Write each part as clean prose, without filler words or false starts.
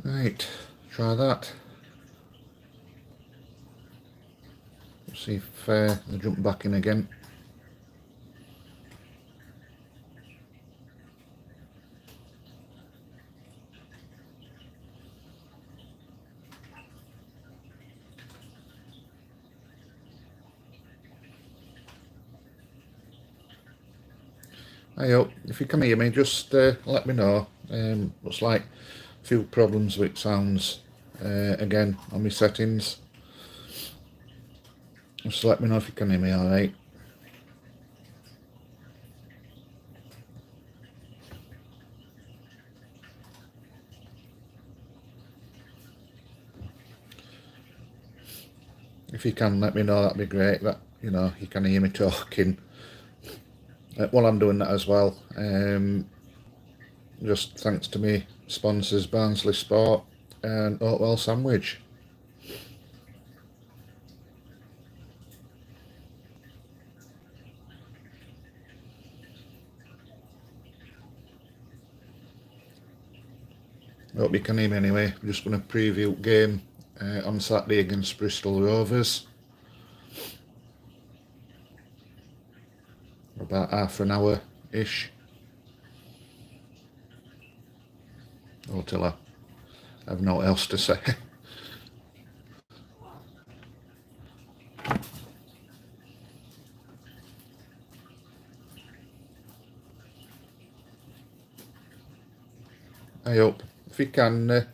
Right, try that. See if they jump back in again. I hope if you can hear me, just let me know. Looks like a few problems with sounds again on my settings. Just let me know if you can hear me alright. If you can let me know, that'd be great. That you can hear me talking while I'm doing that as well. Just thanks to me sponsors Barnsley Sport and Oatwell Sandwich. Hope you can hear me anyway. I'm just going to preview game on Saturday against Bristol Rovers. About half an hour-ish. Until I have no else to say. I hope. If you can...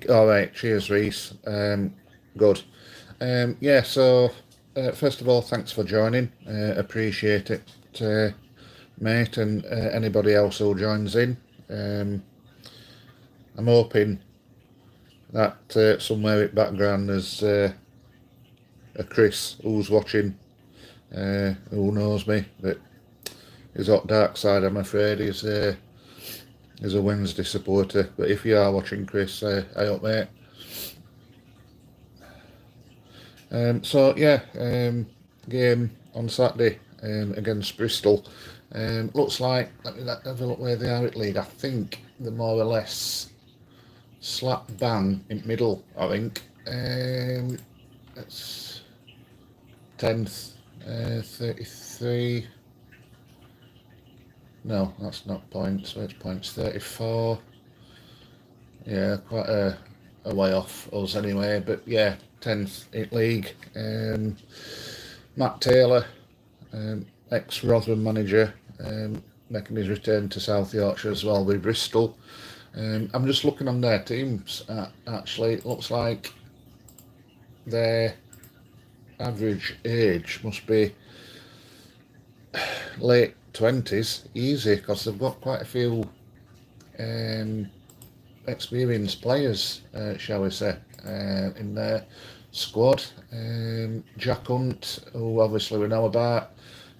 alright, cheers Reese. Good. Yeah, so first of all, thanks for joining. Appreciate it, mate, and anybody else who joins in. I'm hoping that somewhere in the background there's a Chris who's watching, who knows me, but he's got dark side, I'm afraid. He's a Wednesday supporter, but if you are watching, Chris, I hope, mate. So yeah, game on Saturday against Bristol. Looks like, let me have a look where they are at league. I think they're more or less slap bang in middle, I think. It's 10th, 33. No, that's not points, so it's points 34. Yeah, quite a way off us anyway, but yeah, 10th in league. Matt Taylor, ex-Rotherham manager, making his return to South Yorkshire as well with Bristol. I'm just looking on their teams, actually. It looks like their average age must be late 20s, easy, because they've got quite a few experienced players, shall we say, in their squad. Jack Hunt, who obviously we know about,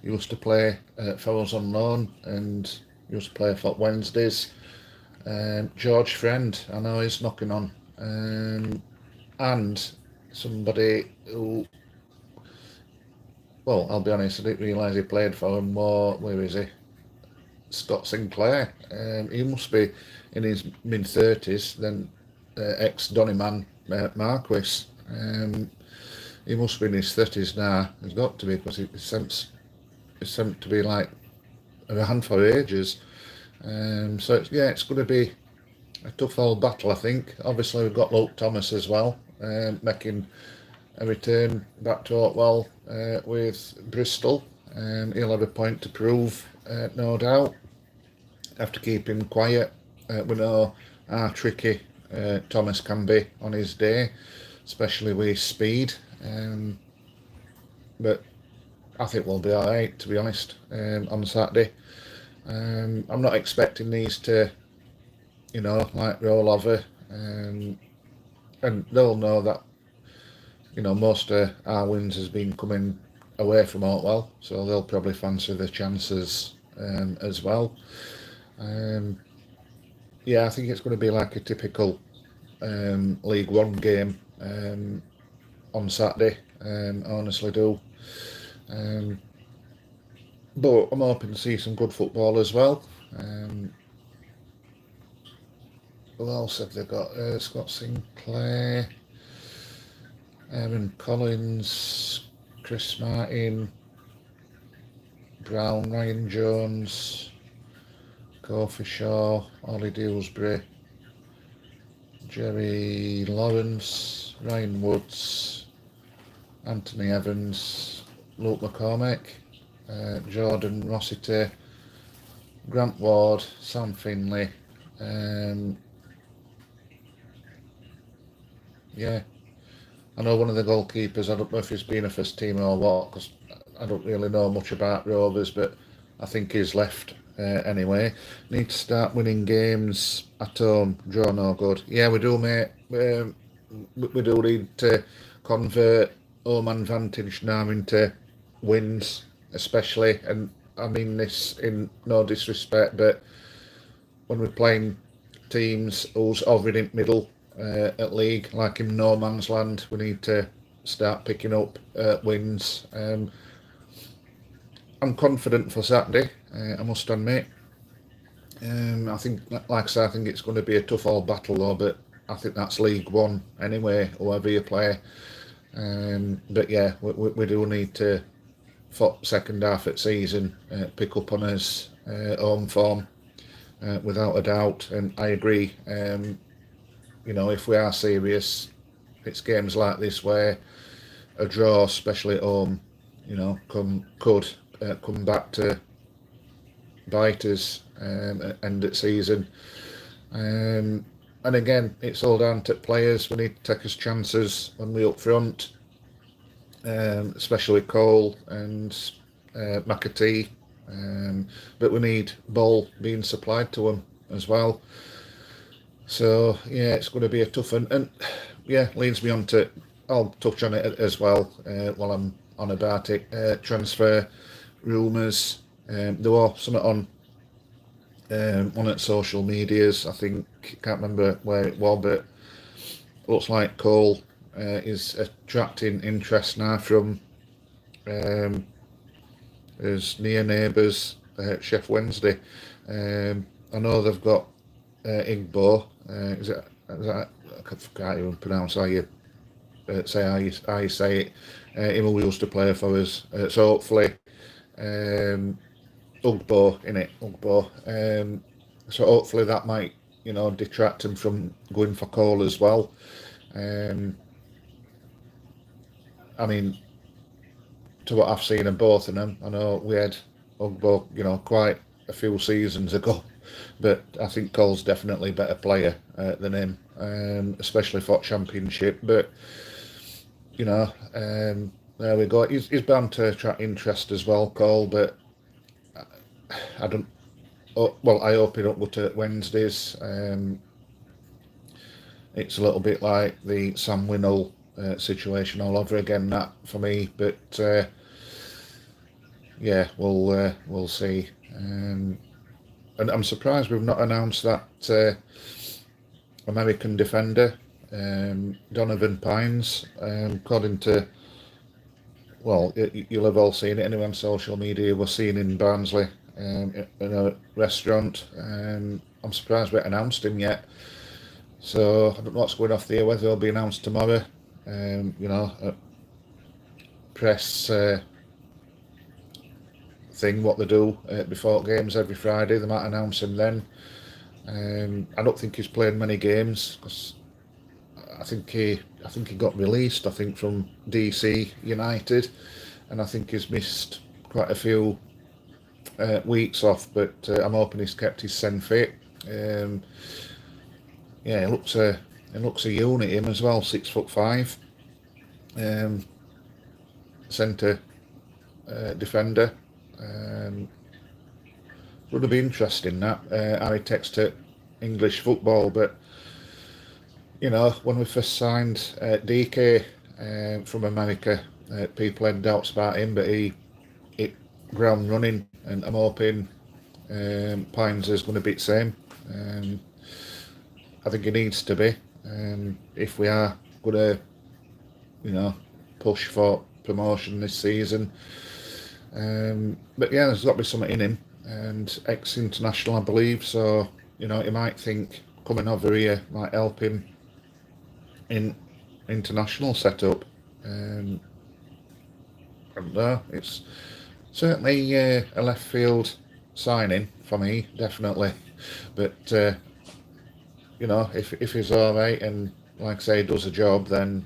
used to play for us on loan and used to play for Wednesdays. George Friend, I know he's knocking on. And somebody who, well, I'll be honest, I didn't realise he played for him more. Where is he? Scott Sinclair. He must be in his mid-30s, then ex-Donnyman Marquis. He must be in his 30s now. He's got to be, because he's sent to be like around for ages. So it's going to be a tough old battle, I think. Obviously, we've got Luke Thomas as well, making a return back to Oatwell with Bristol. He'll have a point to prove, no doubt. Have to keep him quiet. We know how tricky Thomas can be on his day, especially with his speed. But I think we'll be alright, to be honest, on Saturday. I'm not expecting these to, like roll over. And they'll know that, most of our wins has been coming away from Oatwell, so they'll probably fancy the chances as well. Yeah, I think it's going to be like a typical League One game on Saturday. I honestly do. But I'm hoping to see some good football as well. Who else have they got? Scott Sinclair, Aaron Collins, Chris Martin, Brown, Ryan Jones, Kofi Shaw, Ollie Dewsbury, Jerry Lawrence, Ryan Woods, Anthony Evans, Luke McCormick, Jordan Rossiter, Grant Ward, Sam Finley. Yeah, I know one of the goalkeepers. I don't know if he's been a first teamer or what, because I don't really know much about Rovers, but I think he's left anyway. Need to start winning games at home. Draw no good. Yeah, we do, mate. We do need to convert home advantage now into wins, especially. And I mean this in no disrespect, but when we're playing teams who's hovering in middle at league, like in no man's land, we need to start picking up wins. I'm confident for Saturday, I must admit. I think, like I say, I think it's going to be a tough old battle though, but I think that's League One anyway, whoever you play. But yeah, we do need to, for second half of the season, pick up on us home form, without a doubt. And I agree, if we are serious, it's games like this where a draw, especially at home, could come back to bite us end of season. And again, it's all down to players. We need to take us chances when we're up front, especially Cole and McAtee. But we need ball being supplied to them as well. So yeah, it's going to be a tough one. And yeah, leads me on to, I'll touch on it as well while I'm on about it. Transfer rumours. There was something on one at social medias. I think, can't remember where it was, but looks like Cole is attracting interest now from his near neighbours, Chef Wednesday. I know they've got Igbo. Is that, I can't even pronounce how you say how you say it. Him who used to play for us. So hopefully, Ugbo, innit? Ugbo. So hopefully that might, detract him from going for Cole as well. I mean, to what I've seen of both of them, I know we had Ugbo, quite a few seasons ago, but I think Cole's definitely a better player than him, especially for Championship. But there we go. He's bound to attract interest as well, Cole. But I don't. Well, I hope it don't go to Wednesdays. It's a little bit like the Sam Winnell situation all over again. That for me, but yeah, we'll see. And I'm surprised we've not announced that American defender, Donovan Pines. According to, well, you'll have all seen it. Anyone on social media was seen in Barnsley in a restaurant. I'm surprised we haven't announced him yet. So I don't know what's going off there, whether it'll be announced tomorrow. A press thing, what they do before games every Friday, they might announce him then. I don't think he's played many games, because I think he got released, from DC United, and I think he's missed quite a few weeks off. But I'm hoping he's kept his sen fit. Yeah, he looks a unit, him as well. 6'5", centre defender. Would have been interesting that how he takes to English football. But when we first signed DK from America, people had doubts about him, but he hit ground running, and I'm hoping Pines is going to be the same. I think he needs to be, if we are going to, push for promotion this season. But yeah, there's got to be something in him, and ex-international, I believe. So he might think, coming over here might help him in international setup. I don't know, it's certainly a left field signing for me, definitely. But you know, if he's all right and like I say does a job, then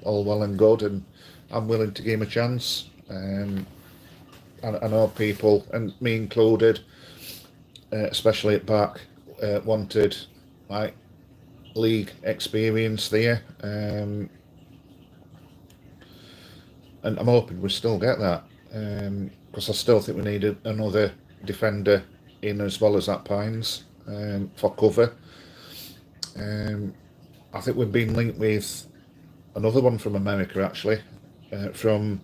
all well and good, and I'm willing to give him a chance. I know people, and me included, especially at back, wanted like league experience there, and I'm hoping we still get that, because I still think we need another defender in as well as that Pines, for cover. I think we've been linked with another one from America actually, from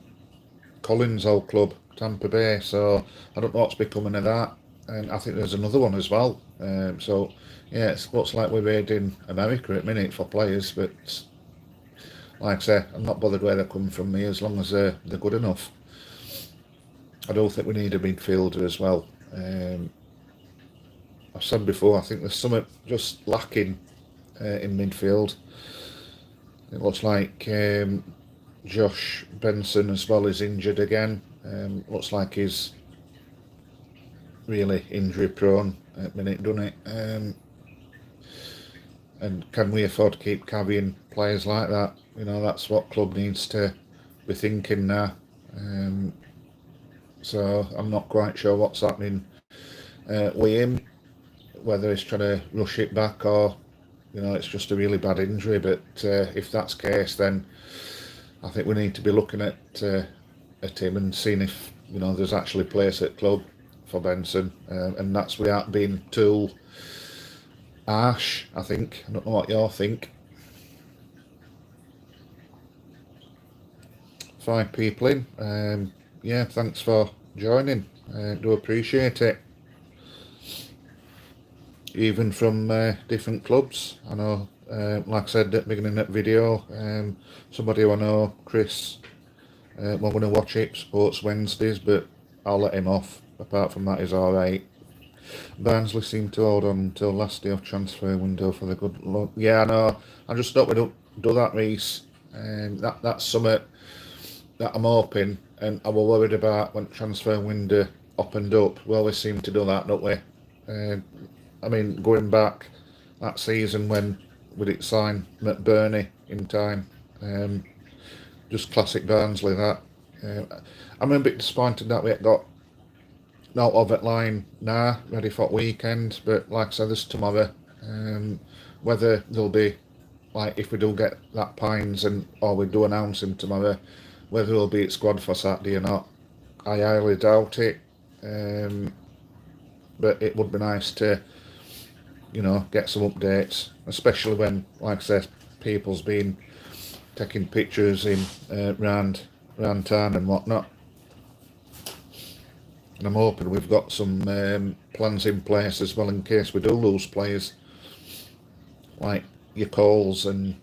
Collins' old club, Tampa Bay. So I don't know what's becoming of that. And I think there's another one as well. So yeah, it looks like we're raiding America at the minute for players. But like I say, I'm not bothered where they're coming from me as long as they're good enough. I don't think we need a midfielder as well. I've said before, I think there's something just lacking in midfield. It looks like Josh Benson as well is injured again. Looks like he's really injury prone at the minute, doesn't it? And can we afford to keep carrying players like that? You know, that's what club needs to be thinking now. So I'm not quite sure what's happening with him, whether he's trying to rush it back or, you know, it's just a really bad injury. But if that's the case, then I think we need to be looking at him and seeing if, you know, there's actually place at club for Benson, and that's without being too harsh, I think. I don't know what you all think. 5 people in. Yeah, thanks for joining. Do appreciate it. Even from different clubs. I know, like I said at the beginning of that video, somebody who I know, Chris, we're going to watch it, Sports Wednesdays, but I'll let him off. Apart from that, he's alright. Barnsley seemed to hold on until last day of transfer window for the good luck. Yeah, I know. I just thought we don't do that, Reece. That's something that I'm hoping, and I was worried about when transfer window opened up. We always seem to do that, don't we? I mean, going back that season when we did sign McBurney in time, just classic Barnsley that. I'm a bit disappointed that we got not of it line now, ready for weekend, but like I said, this tomorrow, whether there'll be, like if we do get that Pines and or we do announce him tomorrow, whether there'll be at squad for Saturday or not, I highly doubt it. But it would be nice to, you know, get some updates, especially when, like I said, people's been taking pictures in round town and whatnot. And I'm hoping we've got some plans in place as well in case we do lose players, like your Coles and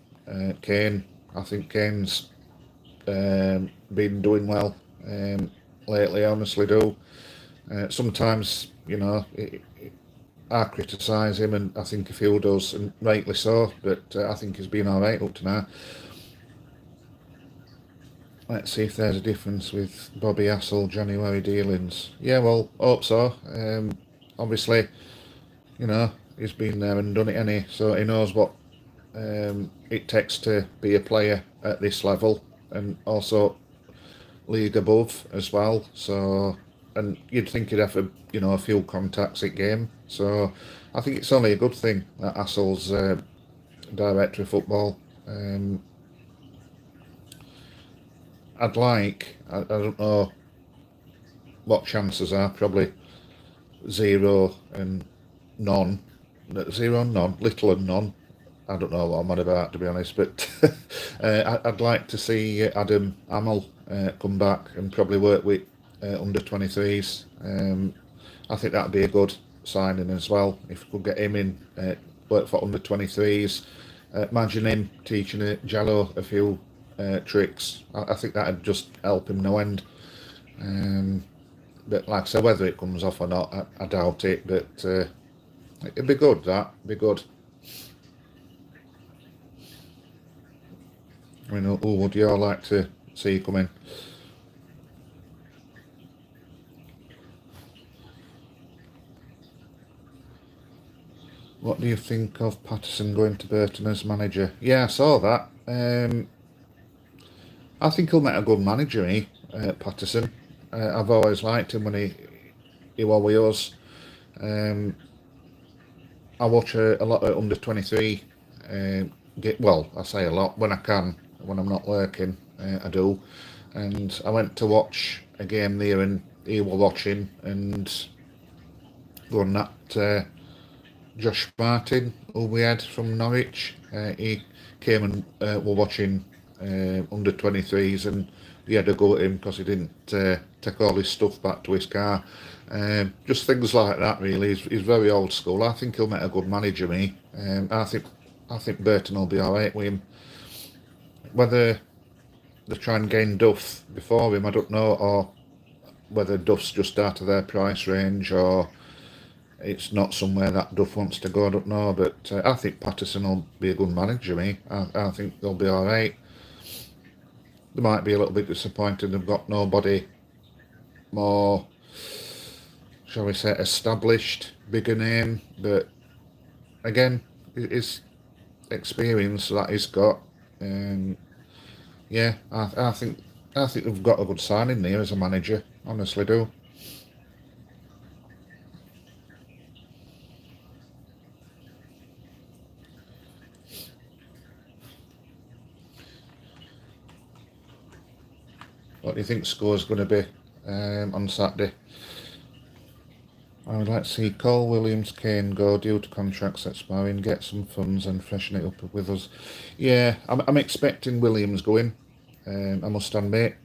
Kane. I think Kane's been doing well lately, I honestly do. Sometimes, you know, I criticise him, and I think a few does, and rightly so, but I think he's been alright up to now. Let's see if there's a difference with Bobby Hassel January dealings. Yeah, well, hope so. Obviously, you know, he's been there and done it any, so he knows what it takes to be a player at this level, and also league above as well. So, and you'd think he'd have a few contacts at game. So, I think it's only a good thing that Hassel's director of football. I don't know what chances are, probably 0 and none. 0 and none, little and none. I don't know what I'm on about, to be honest, but I'd like to see Adam Amel come back and probably work with under 23s. I think that'd be a good signing as well, if we could get him in, work for under 23s. Imagine him teaching Jallo a few tricks. I think that'd just help him no end. But like I said, whether it comes off or not, I doubt it, but it'd be good, that'd be good. I mean, who would you all like to see come in? What do you think of Patterson going to Burton as manager? Yeah, I saw that. I think he'll make a good manager, Patterson. I've always liked him when he was with us. Um, I watch a lot of under 23. Well, I say a lot when I can, when I'm not working, I do. And I went to watch a game there, and he was watching, and on that Josh Martin, who we had from Norwich, he came and were watching under 23s, and we had to go at him because he didn't take all his stuff back to his car. Just things like that, really. He's very old school. I think he'll make a good manager, me. I think Burton will be all right with him. Whether they try and gain Duff before him, I don't know, or whether Duff's just out of their price range, or it's not somewhere that Duff wants to go, I don't know. But I think Patterson will be a good manager, me. I think they'll be all right. They might be a little bit disappointed they've got nobody more, shall we say, established, bigger name. But again, his experience that he's got, yeah, I think they've got a good signing there as a manager. Honestly, do. What do you think score's going to be on Saturday? I would like to see Cole, Williams, Kane go due to contracts expiring, get some funds and freshen it up with us. Yeah, I'm expecting Williams going, I must admit.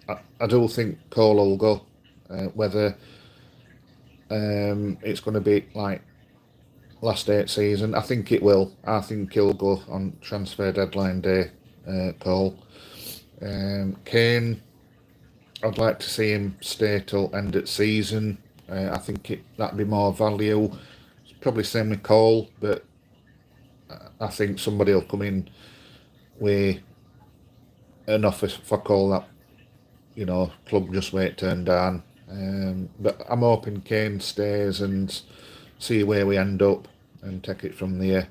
I do think Cole will go. Whether it's going to be like last day of season, I think it will. I think he'll go on transfer deadline day, Cole. Kane, I'd like to see him stay till end of season. I think that'd be more value. It's probably same with Cole, but I think somebody will come in with an offer for Cole that, club just wait turn down. But I'm hoping Kane stays and see where we end up and take it from there.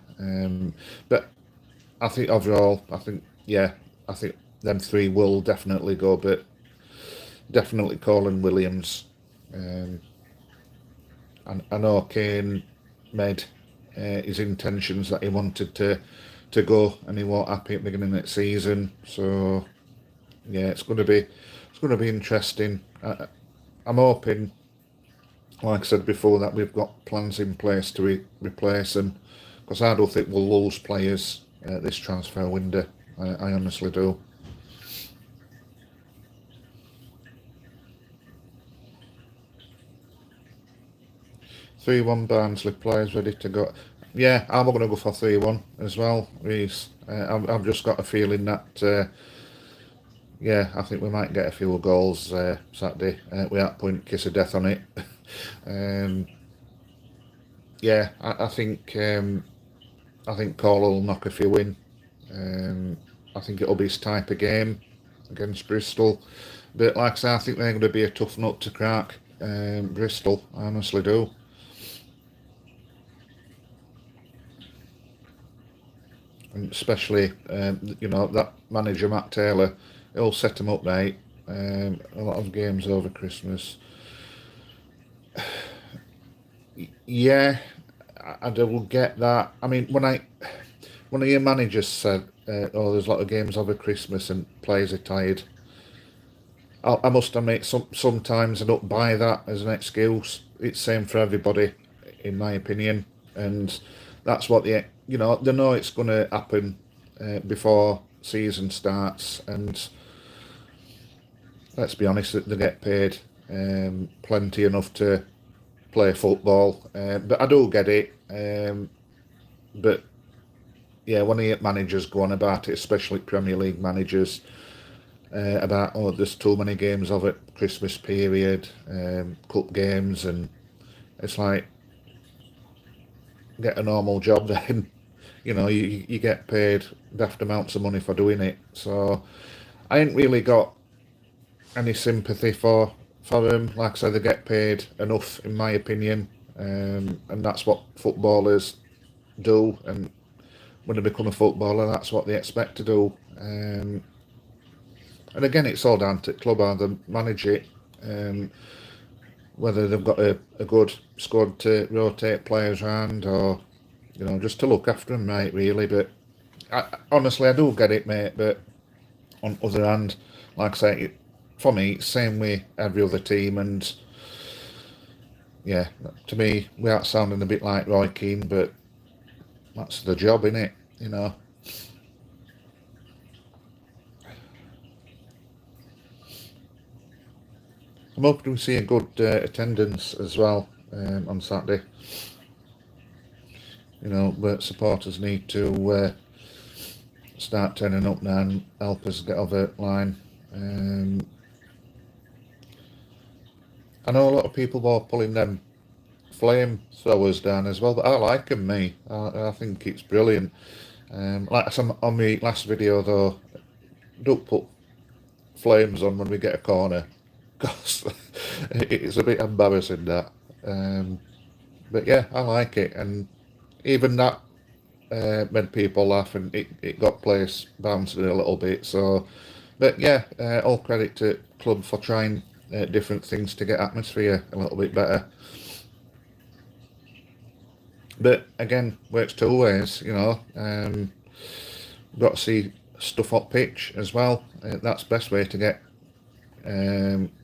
But I think overall, I think them three will definitely go, but definitely Cole and Williams. And I know Kane made his intentions that he wanted to go, and he wasn't happy at the beginning of the season. So yeah, it's going to be interesting. I'm hoping, like I said before, that we've got plans in place to replace them, because I don't think we'll lose players this transfer window. I honestly do. 3-1 Barnsley, players ready to go. Yeah, I'm going to go for 3-1 as well, Reese. I've just got a feeling that, yeah, I think we might get a few goals Saturday. We are putting kiss of death on it. Yeah, I think Cole will knock a few in. I think it'll be his type of game against Bristol. But like I say, I think they're going to be a tough nut to crack, Bristol. I honestly do. And especially, that manager Matt Taylor, he'll set them up right. A lot of games over Christmas. Yeah, I will get that. I mean, when I hear managers said, "Oh, there's a lot of games over Christmas and players are tired," I must admit, sometimes I don't buy that as an excuse. It's same for everybody, in my opinion, and that's what they know it's going to happen before season starts, and let's be honest, they get paid plenty enough to play football. But I do get it. But yeah, when I hear managers go on about it, especially Premier League managers, about there's too many games of it, Christmas period, cup games, and it's like, get a normal job then. you get paid daft amounts of money for doing it. So I ain't really got any sympathy for them. Like I said, they get paid enough, in my opinion, and that's what footballers do. And when they become a footballer, that's what they expect to do. And again, it's all down to the club how they manage it. Whether they've got a good squad to rotate players around, or just to look after them, mate. Really, but honestly, I do get it, mate. But on the other hand, like I say, for me, it's same way every other team, and yeah, to me, without sounding a bit like Roy Keane, but that's the job, innit? I'm hoping we see a good attendance as well on Saturday. But supporters need to start turning up now and help us get over the line. I know a lot of people were pulling them flame throwers down as well, but I like them, me. I think it's brilliant. Like some on my last video though, don't put flames on when we get a corner, because it's a bit embarrassing that. But yeah, I like it, and even that made people laugh, and it got place bouncing a little bit. So, but yeah, all credit to club for trying different things to get atmosphere a little bit better. But again, works two ways, got to see stuff up pitch as well. That's the best way to get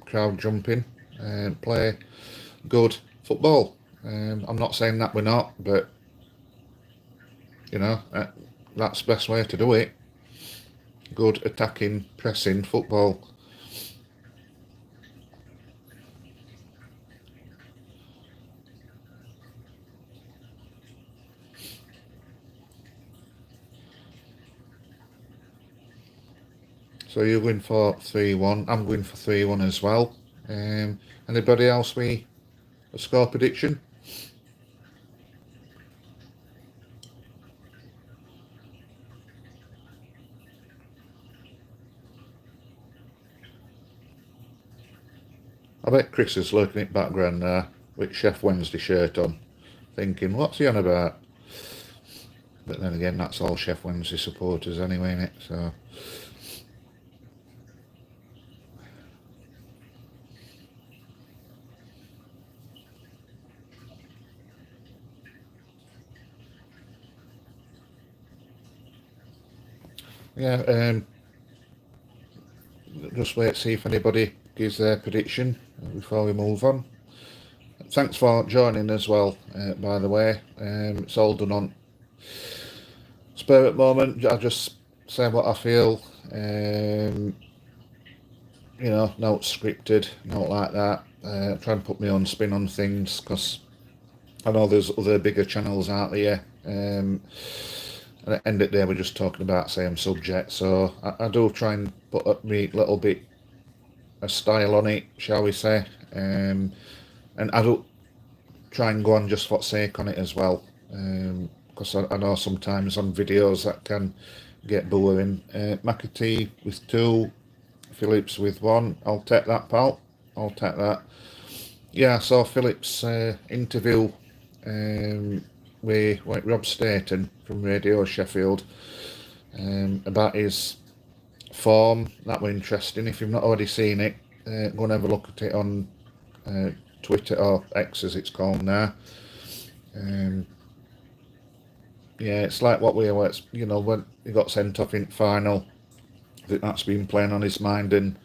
crowd jumping and play good football. I'm not saying that we're not, but that's the best way to do it. Good attacking, pressing football. So you're going for 3-1. I'm going for 3-1 as well. Anybody else with a score prediction? I bet Chris is looking at background there with Chef Wednesday shirt on, thinking, what's he on about? But then again, that's all Chef Wednesday supporters anyway, innit? So. Yeah, just wait to see if anybody gives their prediction before we move on. Thanks for joining as well, by the way. It's all done on spur at the moment. I just say what I feel. Not scripted, not like that. Try and put my own spin on things, because I know there's other bigger channels out there. And at the end of the day, we're just talking about the same subject. So I do try and put up me little bit a style on it, shall we say. And I don't try and go on just for sake on it as well. Because I know sometimes on videos that can get boring. McAtee with 2, Phillips with 1. I'll take that, pal. I'll take that. Yeah, I saw Phillips' interview with Rob Staten from Radio Sheffield about his form. That was interesting. If you've not already seen it, go and have a look at it on Twitter, or X as it's called now. Yeah, it's like what we were, when he got sent off in final. I think that's been playing on his mind, and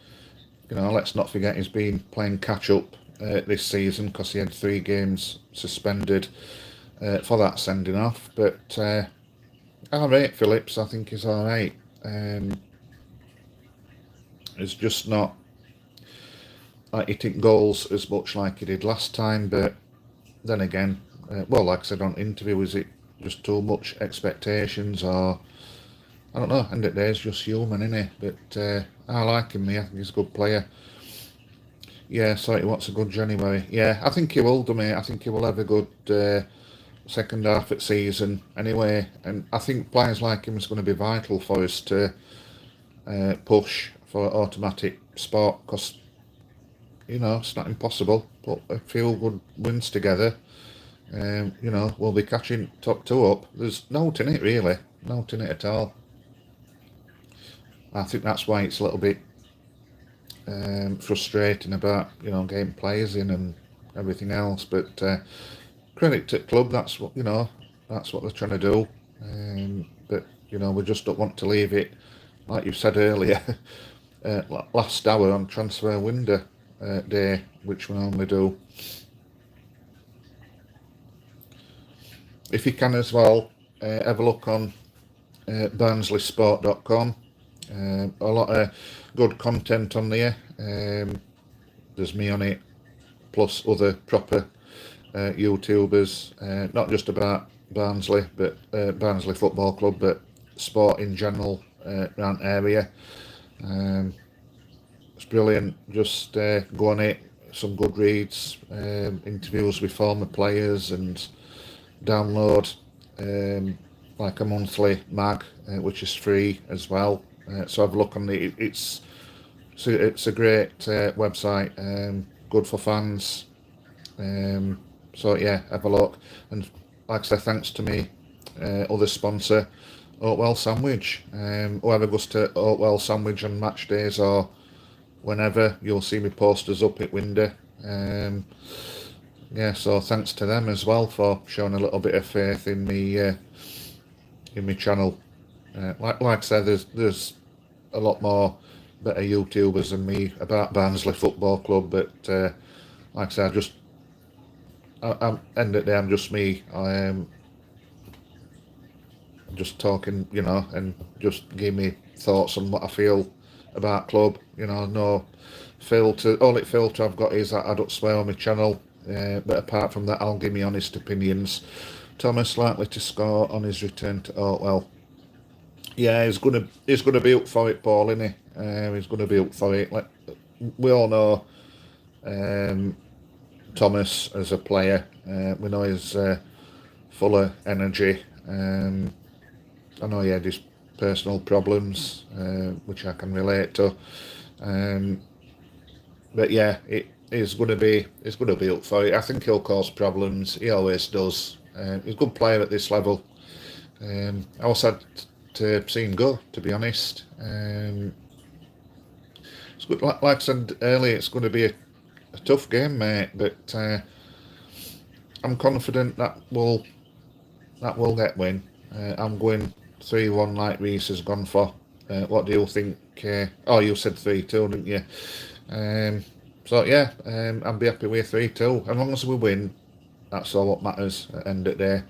let's not forget he's been playing catch up this season, because he had 3 games suspended for that sending off. But I rate Phillips. I think he's all right. It's just not like hitting goals as much like he did last time. But then again, like I said on interview, is it just too much expectations, or I don't know? End of the day, it's just human, isn't it? But I like him. I think he's a good player. Yeah, so he wants a good January. Yeah, I think he will do, mate. I think he will have a good second half of the season anyway, and I think players like him is going to be vital for us to push for automatic sport, because it's not impossible. Put a few good wins together, we'll be catching top two up. There's no in it really, no in it at all. I think that's why it's a little bit frustrating about getting players in and everything else. But credit to the club, that's what they're trying to do. But we just don't want to leave it, like you said earlier, last hour on transfer window day, which we normally do. If you can as well, have a look on barnsleysport.com. A lot of good content on there. There's me on it, plus other proper YouTubers, not just about Barnsley, but Barnsley Football Club, but sport in general around area. It's brilliant. Just go on it. Some good reads, interviews with former players, and download like a monthly mag, which is free as well. So have a look on the. It's a great website, good for fans. So yeah, have a look. And like I say, thanks to me other sponsor, Oatwell Sandwich. Whoever goes to Oatwell Sandwich on match days or whenever, you'll see me posters up at window. Yeah, so thanks to them as well for showing a little bit of faith in me channel. Like I said, there's a lot more better YouTubers than me about Barnsley Football Club, but like I said, I'm end of the day, I'm just me. I'm just talking, and just give me thoughts on what I feel about club. No filter. Only filter I've got is that I don't swear on my channel. But apart from that, I'll give me honest opinions. Thomas likely to score on his return to Oatwell. Yeah, he's gonna be up for it, Paul, isn't he? He's gonna be up for it. Like, we all know Thomas as a player. We know he's full of energy. I know he had his personal problems, which I can relate to. But yeah, he's going to be up for it. I think he'll cause problems. He always does. He's a good player at this level. I was sad to see him go, to be honest. It's good. Like I said earlier, it's going to be a tough game, mate. But I'm confident that we'll get win. I'm going 3-1 like Reese has gone for. What do you think? You said 3-2, didn't you? So yeah, I'll be happy with 3-2. As long as we win, that's all what matters at the end of the day.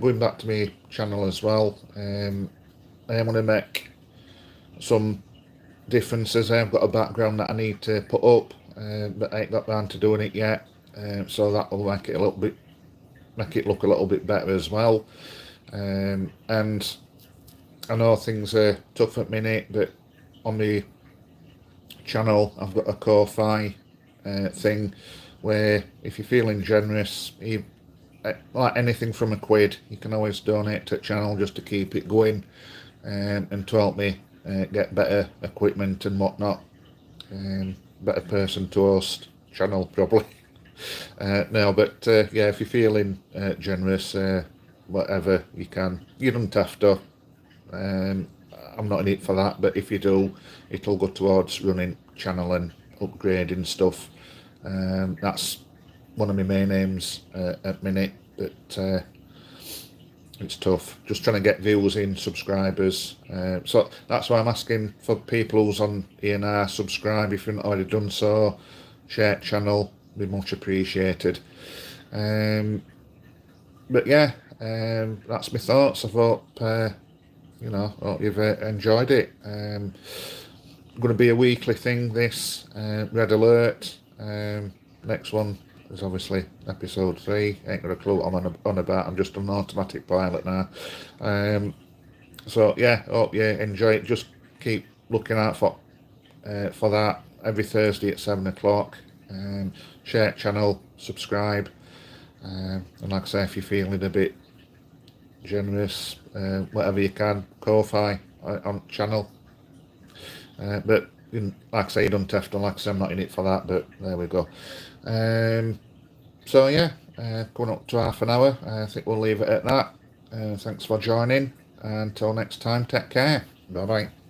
Going back to my channel as well, I want to make some differences. I've got a background that I need to put up, but I ain't got round to doing it yet. So that will make it look a little bit better as well. And I know things are tough at the minute, but on the channel I've got a Ko-Fi thing where if you're feeling generous, like anything from £1, you can always donate to the channel just to keep it going, and to help me get better equipment and whatnot. Better person to host channel probably. No, but yeah, if you're feeling generous, whatever you can, you don't have to. I'm not in it for that, but if you do, it'll go towards running channel and upgrading stuff. That's one of my main aims at minute, but it's tough. Just trying to get views in, subscribers. So that's why I'm asking for people who's on ENR, subscribe if you've not already done so. Share channel, be much appreciated. But yeah, that's my thoughts. I hope hope you've enjoyed it. Going to be a weekly thing, this Red Alert. Next one is obviously episode 3. Ain't got a clue what I'm on about. I'm just an automatic pilot now. So yeah, hope you enjoy it. Just keep looking out for that every Thursday at 7 o'clock. Share channel, subscribe, and like I say, if you're feeling a bit generous, whatever you can, Ko-Fi on channel. But like I say, you don't have to. Like I say, I'm not in it for that, but there we go. So yeah, coming up to half an hour. I think we'll leave it at that. Thanks for joining. Until next time, take care. Bye bye.